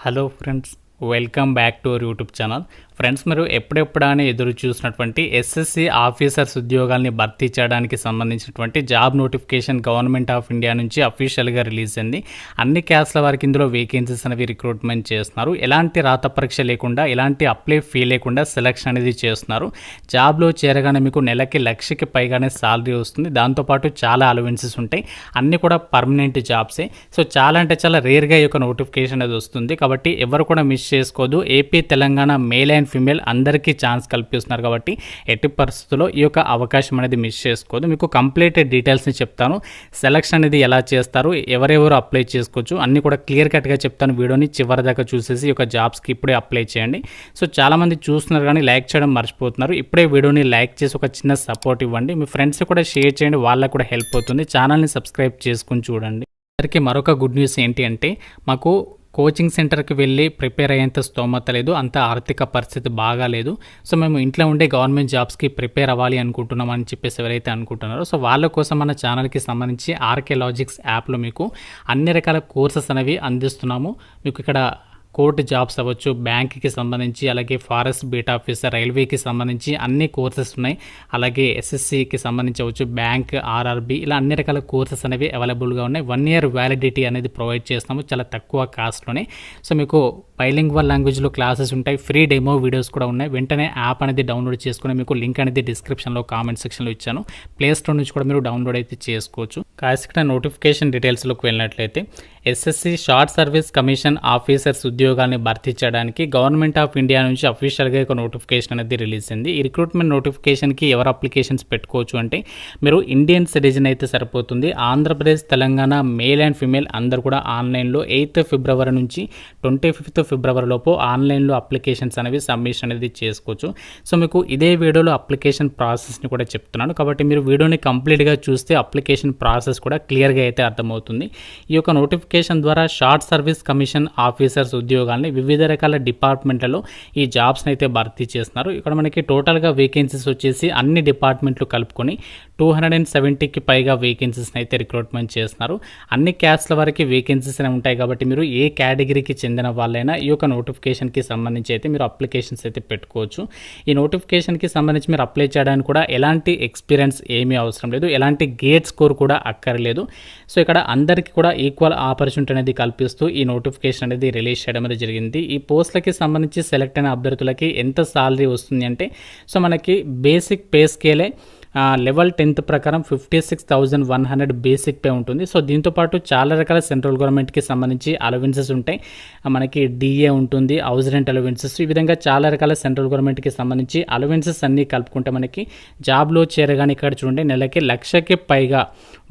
Hello friends, welcome back to our YouTube channel. Friends, మీరు ఎప్పుడెప్పుడైనా ఎదురు చూసినటువంటి ఎస్ఎస్సి ఆఫీసర్స్ ఉద్యోగాల్ని భర్తీ చేయడానికి సంబంధించినటువంటి job notification government of India నుంచి అఫీషియల్గా రిలీజ్ అయింది. అన్ని క్యాస్ట్ల వారికి ఇందులో వేకెన్సీస్ అనేవి రిక్రూట్మెంట్ చేస్తున్నారు. ఎలాంటి రాత పరీక్ష లేకుండా, ఎలాంటి అప్లై ఫీ లేకుండా సెలక్షన్ అనేది చేస్తున్నారు. జాబ్లో చేరగానే మీకు నెలకి 1,00,000కి పైగానే సాలరీ వస్తుంది. దాంతోపాటు చాలా అలవెన్సెస్ ఉంటాయి. అన్నీ కూడా పర్మనెంట్ జాబ్సే. సో చాలా అంటే చాలా రేర్గా ఈ యొక్క నోటిఫికేషన్ అనేది వస్తుంది. కాబట్టి ఎవరు కూడా మిస్ చేసుకోదు. AP, Telangana male and female అందరికీ ఛాన్స్ కల్పిస్తున్నారు. కాబట్టి ఎట్టి పరిస్థితుల్లో ఈ యొక్క అవకాశం అనేది మిస్ చేసుకోదు. మీకు కంప్లీట్ డీటెయిల్స్ని చెప్తాను. సెలక్షన్ అనేది ఎలా చేస్తారు, ఎవరెవరు అప్లై చేసుకోవచ్చు అన్నీ కూడా క్లియర్ కట్గా చెప్తాను. వీడియోని చివరి దాకా చూసేసి ఈ యొక్క జాబ్స్కి ఇప్పుడే అప్లై చేయండి. సో చాలామంది చూస్తున్నారు కానీ లైక్ చేయడం మర్చిపోతున్నారు. ఇప్పుడే వీడియోని లైక్ చేసి ఒక చిన్న సపోర్ట్ ఇవ్వండి. మీ ఫ్రెండ్స్ కూడా షేర్ చేయండి, వాళ్ళకు కూడా హెల్ప్ అవుతుంది. ఛానల్ని సబ్స్క్రైబ్ చేసుకుని చూడండి. అందరికీ మరొక గుడ్ న్యూస్ ఏంటి అంటే, మాకు కోచింగ్ సెంటర్కి వెళ్ళి ప్రిపేర్ అయ్యేంత స్తోమత లేదు, అంత ఆర్థిక పరిస్థితి బాగాలేదు. సో మేము ఇంట్లో ఉండే గవర్నమెంట్ జాబ్స్కి ప్రిపేర్ అవ్వాలి అనుకుంటున్నాం అని చెప్పేసి ఎవరైతే అనుకుంటున్నారో, సో వాళ్ళ కోసం మన ఛానల్కి సంబంధించి ఆర్కే లాజిక్స్ యాప్లో మీకు అన్ని రకాల కోర్సెస్ అనేవి అందిస్తున్నాము. మీకు ఇక్కడ కోర్టు జాబ్స్ అవ్వచ్చు, బ్యాంక్కి సంబంధించి, అలాగే ఫారెస్ట్ బీట్ ఆఫీసర్, రైల్వేకి సంబంధించి అన్ని కోర్సెస్ ఉన్నాయి. అలాగే ఎస్ఎస్సికి సంబంధించి అవ్వచ్చు, బ్యాంక్, ఆర్ఆర్బి, ఇలా అన్ని రకాల కోర్సెస్ అనేవి అవైలబుల్గా ఉన్నాయి. 1 year వ్యాలిడిటీ అనేది ప్రొవైడ్ చేస్తాము చాలా తక్కువ కాస్ట్లోనే. సో మీకు బైలింగ్వల్ లాంగ్వేజ్లో క్లాసెస్ ఉంటాయి. ఫ్రీ డెమో వీడియోస్ కూడా ఉన్నాయి. వెంటనే యాప్ అనేది డౌన్లోడ్ చేసుకుని, మీకు లింక్ అనేది డిస్క్రిప్షన్లో కామెంట్ సెక్షన్లో ఇచ్చాను. ప్లే స్టోర్ నుంచి కూడా మీరు డౌన్లోడ్ అయితే చేసుకోవచ్చు. కాస్త నోటిఫికేషన్ డీటెయిల్స్లోకి వెళ్ళినట్లయితే, SSC short service commission officers ఉద్యోగాల్ని భర్తీ చేయడానికి గవర్నమెంట్ ఆఫ్ ఇండియా నుంచి అఫీషియల్గా ఒక నోటిఫికేషన్ అనేది రిలీజ్ అయింది. ఈ రిక్రూట్మెంట్ నోటిఫికేషన్కి ఎవరు అప్లికేషన్స్ పెట్టుకోవచ్చు అంటే, మీరు ఇండియన్ సిటిజన్ అయితే సరిపోతుంది. Andhra Pradesh, Telangana male and female అందరూ కూడా ఆన్లైన్లో 8th February నుంచి 25th February లోపు ఆన్లైన్లో అప్లికేషన్స్ అనేవి సబ్మిషన్ అనేది చేసుకోవచ్చు. సో మీకు ఇదే వీడియోలో అప్లికేషన్ ప్రాసెస్ని కూడా చెప్తున్నాను. కాబట్టి మీరు వీడియోని కంప్లీట్గా చూస్తే అప్లికేషన్ ప్రాసెస్ కూడా క్లియర్గా అయితే అర్థమవుతుంది. ఈ యొక్క నోటిఫికేషన్ ద్వారా షార్ట్ సర్వీస్ కమిషన్ ఆఫీసర్స్ ఉద్యోగాల్ని వివిధ రకాల డిపార్ట్మెంట్లలో ఈ జాబ్స్ని అయితే భర్తీ చేస్తున్నారు. ఇక్కడ మనకి టోటల్గా వేకెన్సీస్ వచ్చేసి అన్ని డిపార్ట్మెంట్లు కలుపుకొని 270కి పైగా వేకెన్సీస్ని అయితే రిక్రూట్మెంట్ చేస్తున్నారు. అన్ని క్యాస్ట్ల వారికి వేకెన్సీస్ అనేవి ఉంటాయి. కాబట్టి మీరు ఏ కేటగిరీకి చెందిన వాళ్ళైనా ఈ యొక్క నోటిఫికేషన్కి సంబంధించి అయితే మీరు అప్లికేషన్స్ అయితే పెట్టుకోవచ్చు. ఈ నోటిఫికేషన్కి సంబంధించి మీరు అప్లై చేయడానికి కూడా ఎలాంటి ఎక్స్పీరియన్స్ ఏమీ అవసరం లేదు, ఎలాంటి గేట్ స్కోర్ కూడా అక్కర్లేదు. సో ఇక్కడ అందరికీ కూడా ఈక్వల్ ఆపర్చునిటీ అనేది కల్పిస్తూ ఈ నోటిఫికేషన్ అనేది రిలీజ్ చేయడం అనేది జరిగింది. ఈ పోస్టులకి సంబంధించి సెలెక్ట్ అయిన అభ్యర్థులకి ఎంత సాలరీ వస్తుంది అంటే, సో మనకి బేసిక్ పే స్కేలే లెవెల్ 10th ప్రకారం 56,100 బేసిక్ పే ఉంటుంది. సో దీంతోపాటు చాలా రకాల సెంట్రల్ గవర్నమెంట్కి సంబంధించి అలవెన్సెస్ ఉంటాయి. మనకి డిఏ ఉంటుంది, హౌస్ రెంట్ అలవెన్సెస్, ఈ విధంగా చాలా రకాల సెంట్రల్ గవర్నమెంట్కి సంబంధించి అలవెన్సెస్ అన్నీ కలుపుకుంటే మనకి జాబ్లో చేరగానే ఇక్కడ చూడండి నెలకి 1,00,000కి పైగా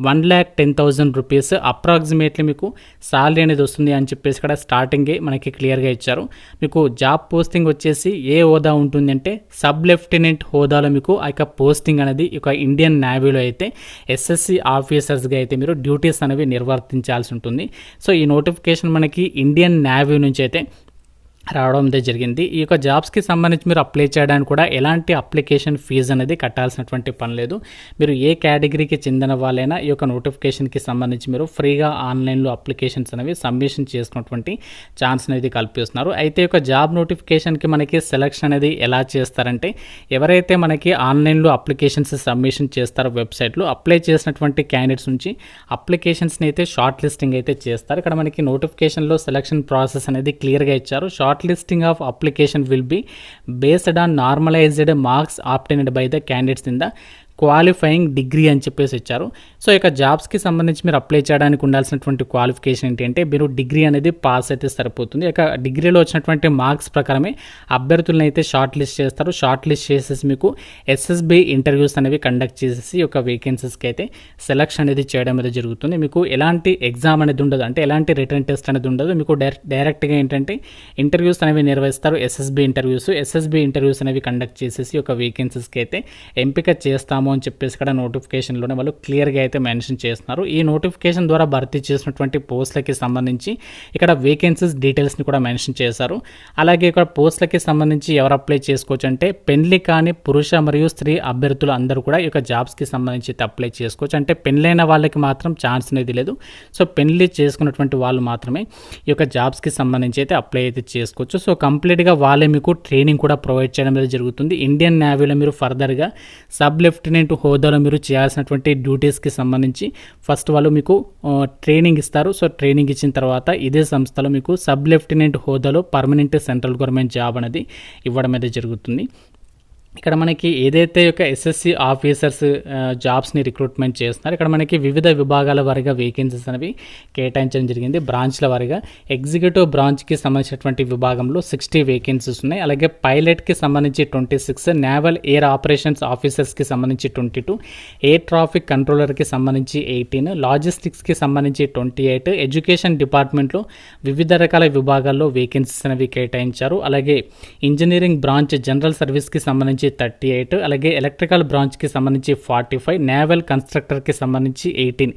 1,10,000 రూపీస్ అప్రాక్సిమేట్లీ మీకు సాలరీ అనేది వస్తుంది అని చెప్పేసి ఇక్కడ స్టార్టింగే మనకి క్లియర్గా ఇచ్చారు. మీకు జాబ్ పోస్టింగ్ వచ్చేసి ఏ హోదా ఉంటుంది అంటే, సబ్ లెఫ్టినెంట్ హోదాలో మీకు ఆ యొక్క పోస్టింగ్ అనేది ఒక ఇండియన్ నేవీలో అయితే ఎస్ఎస్సి ఆఫీసర్స్గా అయితే మీరు డ్యూటీస్ అనేవి నిర్వర్తించాల్సి ఉంటుంది. సో ఈ నోటిఫికేషన్ మనకి ఇండియన్ నేవీ నుంచి అయితే రావడం జరిగింది. ఈ యొక్క జాబ్స్కి సంబంధించి మీరు అప్లై చేయడానికి కూడా ఎలాంటి అప్లికేషన్ ఫీజు అనేది కట్టాల్సినటువంటి పని లేదు. మీరు ఏ కేటగిరీకి చెందిన వాళ్ళైనా ఈ యొక్క నోటిఫికేషన్కి సంబంధించి మీరు ఫ్రీగా ఆన్లైన్లో అప్లికేషన్స్ అనేవి సబ్మిషన్ చేసుకున్నటువంటి ఛాన్స్ అనేది కల్పిస్తున్నారు. అయితే ఈ యొక్క జాబ్ నోటిఫికేషన్కి మనకి సెలక్షన్ అనేది ఎలా చేస్తారంటే, ఎవరైతే మనకి ఆన్లైన్లో అప్లికేషన్స్ సబ్మిషన్ చేస్తారో వెబ్సైట్లో అప్లై చేసినటువంటి క్యాండిడేట్స్ నుంచి అప్లికేషన్స్ని అయితే షార్ట్ లిస్టింగ్ అయితే చేస్తారు. ఇక్కడ మనకి నోటిఫికేషన్లో సెలక్షన్ ప్రాసెస్ అనేది క్లియర్గా ఇచ్చారు. Short listing of application will be based on normalized marks obtained by the candidates in the qualifying degree అని చెప్పేసి ఇచ్చారు. సో ఇక జాబ్స్కి సంబంధించి మీరు అప్లై చేయడానికి ఉండాల్సినటువంటి క్వాలిఫికేషన్ ఏంటి అంటే, మీరు డిగ్రీ అనేది పాస్ అయితే సరిపోతుంది. ఇక డిగ్రీలో వచ్చినటువంటి మార్క్స్ ప్రకారమే అభ్యర్థులను అయితే షార్ట్ లిస్ట్ చేస్తారు. షార్ట్ లిస్ట్ చేసేసి మీకు ఎస్ఎస్బి ఇంటర్వ్యూస్ అనేవి కండక్ట్ చేసేసి ఒక వేకెన్సీస్కి అయితే సెలక్షన్ అనేది చేయడం అనేది జరుగుతుంది. మీకు ఎలాంటి ఎగ్జామ్ అనేది ఉండదు, అంటే ఎలాంటి రిటర్న్ టెస్ట్ అనేది ఉండదు. మీకు డైరెక్ట్గా ఏంటంటే ఇంటర్వ్యూస్ అనేవి నిర్వహిస్తారు. ఎస్ఎస్బి ఇంటర్వ్యూస్ అనేవి కండక్ట్ చేసేసి ఒక వేకెన్సీస్కి అయితే ఎంపిక చేస్తాము ఇస్తాము అని చెప్పేసి ఇక్కడ నోటిఫికేషన్లోనే వాళ్ళు క్లియర్గా అయితే మెన్షన్ చేస్తున్నారు. ఈ నోటిఫికేషన్ ద్వారా భర్తీ చేసినటువంటి పోస్టులకి సంబంధించి ఇక్కడ వేకెన్సీస్ డీటెయిల్స్ని కూడా మెన్షన్ చేశారు. అలాగే ఇక్కడ పోస్టులకి సంబంధించి ఎవరు అప్లై చేసుకోవచ్చు అంటే పెళ్లి కాని పురుష మరియు స్త్రీ అభ్యర్థులు అందరూ కూడా ఈ యొక్క జాబ్స్కి సంబంధించి అప్లై చేసుకోవచ్చు. అంటే పెళ్ళైన వాళ్ళకి మాత్రం ఛాన్స్ అనేది లేదు. సో పెళ్లి చేసుకున్నటువంటి వాళ్ళు మాత్రమే ఈ యొక్క జాబ్స్కి సంబంధించి అయితే అప్లై అయితే చేసుకోవచ్చు. సో కంప్లీట్గా వాళ్ళే మీకు ట్రైనింగ్ కూడా ప్రొవైడ్ చేయడం అనేది జరుగుతుంది. ఇండియన్ నేవీలో మీరు ఫర్దర్గా సబ్ లెఫ్టినెంట్ హోదాలో మీరు చేయాల్సినటువంటి డ్యూటీస్కి సంబంధించి ఫస్ట్ వాళ్ళు మీకు ట్రైనింగ్ ఇస్తారు. సో ట్రైనింగ్ ఇచ్చిన తర్వాత ఇదే సంస్థలో మీకు సబ్ లెఫ్టినెంట్ హోదాలో పర్మనెంట్ సెంట్రల్ గవర్నమెంట్ జాబ్ అనేది ఇవ్వడం అయితే జరుగుతుంది. ఇక్కడ మనకి ఏదైతే ఒక ఎస్ఎస్సి ఆఫీసర్స్ జాబ్స్ని రిక్రూట్మెంట్ చేస్తున్నారు, ఇక్కడ మనకి వివిధ విభాగాల వారిగా వేకెన్సీస్ అనేవి కేటాయించడం జరిగింది. బ్రాంచ్ల వారిగా ఎగ్జిక్యూటివ్ బ్రాంచ్కి సంబంధించినటువంటి విభాగంలో 60 వేకెన్సీస్ ఉన్నాయి. అలాగే పైలట్కి సంబంధించి 26, నేవల్ ఎయిర్ ఆపరేషన్స్ ఆఫీసర్స్కి సంబంధించి 22, ఎయిర్ ట్రాఫిక్ కంట్రోలర్కి సంబంధించి 18, లాజిస్టిక్స్కి సంబంధించి 28, ఎడ్యుకేషన్ డిపార్ట్మెంట్లో వివిధ రకాల విభాగాల్లో వేకెన్సీస్ అనేవి కేటాయించారు. అలాగే ఇంజనీరింగ్ బ్రాంచ్ జనరల్ సర్వీస్కి సంబంధించి 38, అలాగే ఎలక్ట్రికల్ బ్రాంచ్కి సంబంధించి 45, నేవల్ కన్స్ట్రక్టర్కి సంబంధించి 18.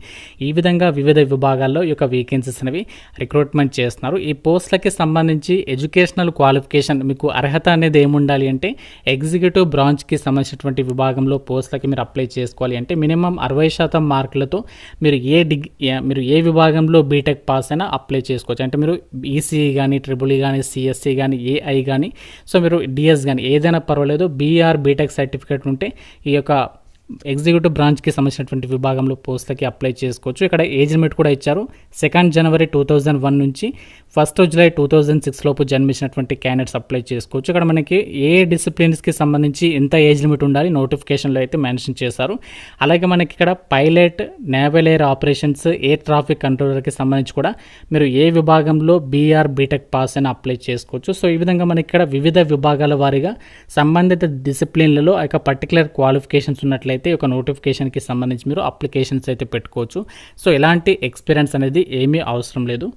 ఈ విధంగా వివిధ విభాగాల్లో ఈ యొక్క వేకెన్సీస్ అనేవి రిక్రూట్మెంట్ చేస్తున్నారు. ఈ పోస్టులకి సంబంధించి ఎడ్యుకేషనల్ క్వాలిఫికేషన్ మీకు అర్హత అనేది ఏముండాలి అంటే ఎగ్జిక్యూటివ్ బ్రాంచ్కి సంబంధించినటువంటి విభాగంలో పోస్టులకి మీరు అప్లై చేసుకోవాలి అంటే మినిమం 60% మార్కులతో మీరు ఏ విభాగంలో బీటెక్ పాస్ అయినా అప్లై చేసుకోవచ్చు. అంటే మీరు ఈసీఈ కానీ, ట్రిపుల్ ఈ కానీ, సిఎస్సి కానీ, ఏఐ కానీ, సో మీరు డిఎస్ కానీ ఏదైనా పర్వాలేదు, బీటెక్ సర్టిఫికేట్ ఉంటే ఈ యొక్క ఎగ్జిక్యూటివ్ బ్రాంచ్కి సంబంధించినటువంటి విభాగంలో పోస్టులకి అప్లై చేసుకోవచ్చు. ఇక్కడ ఏజ్ లిమిట్ కూడా ఇచ్చారు. 2 జనవరి 2001 నుంచి 1 జూలై 2006 లోపు జన్మించినటువంటి క్యాండిడేట్స్ అప్లై చేసుకోవచ్చు. ఇక్కడ మనకి ఏ డిసిప్లిన్స్కి సంబంధించి ఎంత ఏజ్ లిమిట్ ఉండాలి నోటిఫికేషన్లో అయితే మెన్షన్ చేశారు. అలాగే మనకి ఇక్కడ pilot, naval air operations, air traffic కంట్రోలర్కి సంబంధించి కూడా మీరు ఏ విభాగంలో బీటెక్ పాస్ అయినా అప్లై చేసుకోవచ్చు. సో ఈ విధంగా మనకి ఇక్కడ వివిధ విభాగాల వారీగా సంబంధిత డిసిప్లిన్లలో ఆ యొక్క పర్టికులర్ క్వాలిఫికేషన్స్ ఉన్నట్లయితే ఒక నోటిఫికేషన్కి సంబంధించి మీరు అప్లికేషన్స్ అయితే పెట్టుకోవచ్చు. సో ఎలాంటి ఎక్స్పీరియన్స్ అనేది ఏమీ అవసరం లేదు.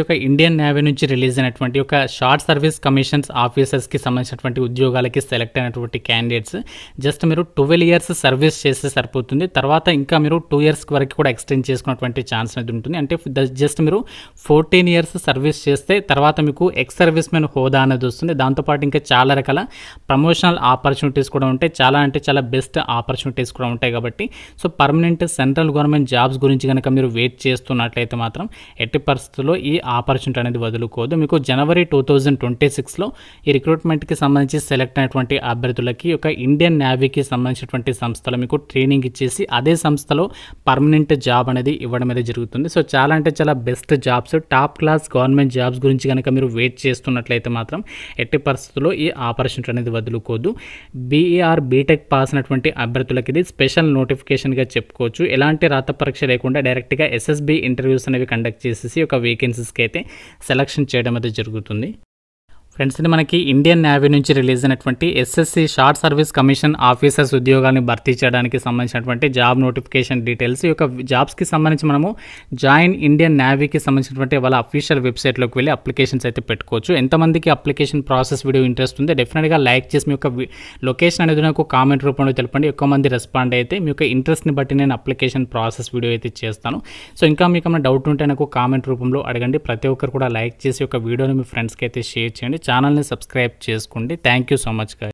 ఒక ఇండియన్ నేవీ నుంచి రిలీజ్ అయినటువంటి ఒక షార్ట్ సర్వీస్ కమిషన్స్ ఆఫీసర్స్కి సంబంధించినటువంటి ఉద్యోగాలకి సెలెక్ట్ అయినటువంటి క్యాండిడేట్స్ జస్ట్ మీరు 12 ఇయర్స్ సర్వీస్ చేస్తే సరిపోతుంది. తర్వాత ఇంకా మీరు 2 ఇయర్స్ వరకు కూడా ఎక్స్టెండ్ చేసుకున్నటువంటి ఛాన్స్ అనేది ఉంటుంది. అంటే జస్ట్ మీరు 14 ఇయర్స్ సర్వీస్ చేస్తే తర్వాత మీకు ఎక్స్ సర్వీస్ మెన్ హోదా అనేది వస్తుంది. దాంతోపాటు ఇంకా చాలా రకాల ప్రమోషనల్ ఆపర్చునిటీస్ కూడా ఉంటాయి. చాలా బెస్ట్ ఆపర్చునిటీస్ కూడా ఉంటాయి. కాబట్టి so permanent central government jobs గురించి కనుక మీరు వెయిట్ చేస్తున్నట్లయితే మాత్రం ఎట్టి పరిస్థితుల్లో ఈ ఆపర్చునిటీ అనేది వదులుకోదు. మీకు జనవరి 2026లో ఈ రిక్రూట్మెంట్కి సంబంధించి సెలెక్ట్ అయినటువంటి అభ్యర్థులకి ఒక ఇండియన్ నేవీకి సంబంధించినటువంటి సంస్థలో మీకు ట్రైనింగ్ ఇచ్చేసి అదే సంస్థలో పర్మనెంట్ జాబ్ అనేది ఇవ్వడం అనేది జరుగుతుంది. సో చాలా best jobs, top class government jobs గురించి కనుక మీరు వెయిట్ చేస్తున్నట్లయితే మాత్రం ఎట్టి పరిస్థితుల్లో ఈ ఆపర్చునిటీ అనేది వదులుకోదు. బీటెక్ పాస్ అయినటువంటి అభ్యర్థులకి ఇది స్పెషల్ నోటిఫికేషన్గా చెప్పుకోవచ్చు. ఎలాంటి రాత పరీక్ష లేకుండా డైరెక్ట్గా ఎస్ఎస్బి ఇంటర్వ్యూస్ అనేవి కండక్ట్ చేసేసి ఒక వేకెన్సీస్కి అయితే సెలక్షన్ చేయడం అయితే జరుగుతుంది. ఫ్రెండ్స్, ఇది మనకి ఇండియన్ నేవీ నుంచి రిలీజ్ అయినటువంటి SSC short service commission officers ఉద్యోగాన్ని భర్తీ చేయడానికి సంబంధించినటువంటి జాబ్ నోటిఫికేషన్ డీటెయిల్స్. ఈ యొక్క జాబ్స్కి సంబంధించి మనము జాయిన్ ఇండియన్ నేవీకి సంబంధించినటువంటి వాళ్ళ అఫీషియల్ వెబ్సైట్లోకి వెళ్ళి అప్లికేషన్స్ అయితే పెట్టుకోవచ్చు. ఎంతమందికి అప్లికేషన్ ప్రాసెస్ వీడియో ఇంట్రెస్ట్ ఉంది డెఫినెట్గా లైక్ చేసి మీ యొక్క లొకేషన్ అనేది నాకు కామెంట్ రూపంలో తెలపండి. ఎక్కువ మంది రెస్పాండ్ అయితే మీ యొక్క ఇంట్రెస్ట్ని బట్టి నేను అప్లికేషన్ ప్రాసెస్ వీడియో అయితే చేస్తాను. సో ఇంకా మీకు ఏమైనా డౌట్ ఉంటే నాకు కామెంట్ రూపంలో అడగండి. ప్రతి ఒక్కరు కూడా లైక్ చేసి ఒక వీడియోని మీ ఫ్రెండ్స్కి అయితే షేర్ చేయండి. ఛానల్ని సబ్స్క్రైబ్ చేసుకోండి. Thank you so much.